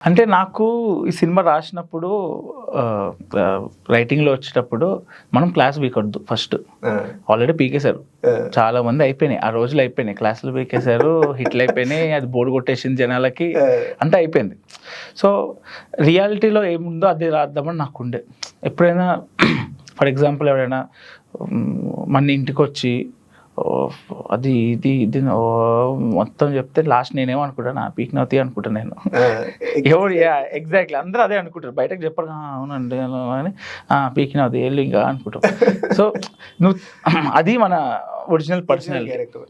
అంటే నాకు ఈ సినిమా రాసినప్పుడు రైటింగ్లో వచ్చేటప్పుడు మనం క్లాస్ పీకొద్దు ఫస్ట్. ఆల్రెడీ పీకేశారు, చాలా మంది అయిపోయినాయి, ఆ రోజులు అయిపోయినాయి, క్లాసులు పీకేశారు, హిట్లు అయిపోయినాయి, అది బోర్డు కొట్టేసింది జనాలకి, అంతా అయిపోయింది. సో రియాలిటీలో ఏముందో అది రాద్దామని నాకు ఉండే. ఎప్పుడైనా ఫర్ ఎగ్జాంపుల్ ఎవరైనా మన ఇంటికి వచ్చి అది ఇది ఇది మొత్తం చెప్తే లాస్ట్ నేనేమో అనుకుంటాను, పీక్ నవ్వుతీ అనుకుంటాను నేను. ఎవరు ఎగ్జాక్ట్లీ అందరూ అదే అనుకుంటారు, బయటకు చెప్పరు అవునండి అని, పీక్ నవ్వుతీ వెళ్ళి ఇంకా అనుకుంటాం. సో నువ్వు అది మన original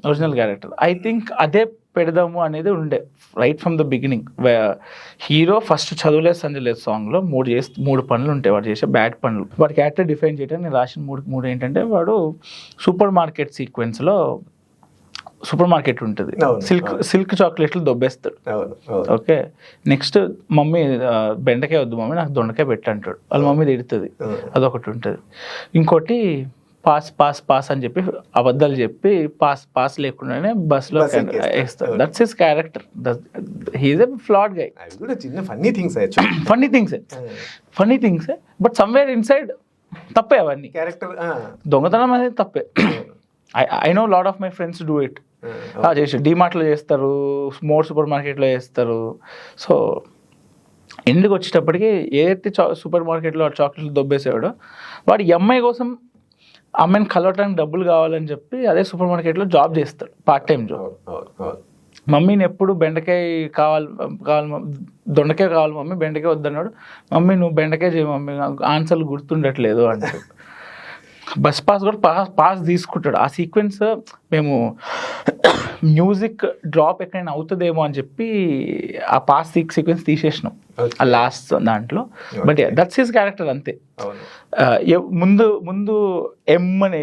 original character. I think అదే పెడదాము అనేది ఉండే right from the beginning. Hero first చదువులేదు సంజలేదు సాంగ్లో మూడు పనులు ఉంటాయి వాడు చేసే బ్యాడ్ పనులు. వాడి క్యారెక్టర్ డిఫైన్ చేయడానికి నేను రాసిన మూడు ఏంటంటే, వాడు సూపర్ మార్కెట్ సీక్వెన్స్లో సూపర్ మార్కెట్ ఉంటుంది, సిల్క్ చాక్లెట్లు దొబ్బేస్తాడు. ఓకే, నెక్స్ట్ మమ్మీ బెండకాయ వద్దు మమ్మీ నాకు దొండకాయ పెట్టంటాడు, వాళ్ళ మమ్మీ తిడుతుంది, అదొకటి ఉంటుంది. ఇంకోటి పాస్ అని చెప్పి అబద్ధాలు చెప్పి పాస్ లేకుండానే బస్సులో వేస్తాడు. That's his character. He's a flawed guy. Funny things but somewhere inside తప్పే అవన్నీ. దొంగతనం అనేది తప్పే. I know lot of my friends do it. చేసి డీమార్ట్లో చేస్తారు, మోర్ సూపర్ మార్కెట్లో చేస్తారు. సో ఎందుకు వచ్చేటప్పటికి ఏదైతే సూపర్ మార్కెట్లో చాక్లెట్లు దొబ్బేసేవాడో వాడు అమ్మాయి కోసం అమ్మాయిని కలవటానికి డబ్బులు కావాలని చెప్పి అదే సూపర్ మార్కెట్లో జాబ్ చేస్తాడు, పార్ట్ టైం జాబ్. మమ్మీని ఎప్పుడు బెండకాయ కావాలి దొండకాయ కావాలి మమ్మీ, బెండకాయ వద్దన్నాడు. మమ్మీ నువ్వు బెండకాయ చేయి మమ్మీ, ఆన్సర్లు గుర్తుండట్లేదు అంటాడు. బస్ పాస్ కూడా పాస్ తీసుకుంటాడు. ఆ సీక్వెన్స్ మేము మ్యూజిక్ డ్రాప్ ఎక్కడైనా అవుతుందేమో అని చెప్పి ఆ పాస్ సీక్వెన్స్ తీసేసినాం ఆ లాస్ట్ దాంట్లో. బట్ దట్స్ హిస్ క్యారెక్టర్ అంతే. ముందు ఎం అని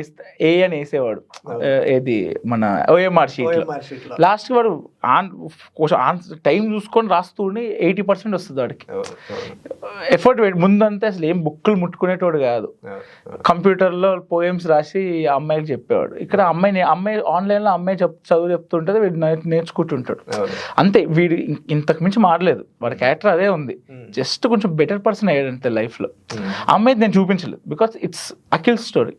ఏ అని వేసేవాడు, ఏది మన ఓఎంఆర్ షీట్లో. లాస్ట్ వాడు టైం చూసుకొని రాస్తుండి 80% వస్తుంది వాడికి. ఎఫర్ట్ ముందంతా అసలు ఏం బుక్కులు ముట్టుకునేటోడు కాదు, కంప్యూటర్లో పోయమ్స్ రాసి అమ్మాయికి చెప్పేవాడు. ఇక్కడ అమ్మాయి ఆన్లైన్లో అమ్మాయి చదువు చెప్తుంటుంది, వీడు నేర్చుకుంటుంటాడు అంతే. వీడు ఇంతకు మించి మారలేదు, వాడి క్యారెక్టర్ అదే ఉంది. జస్ట్ కొంచెం బెటర్ పర్సన్ అయ్యాడంటే లైఫ్లో. అమ్మాయి నేను చూపించలేదు బికాస్ ఇట్స్ అఖిల్ స్టోరీ.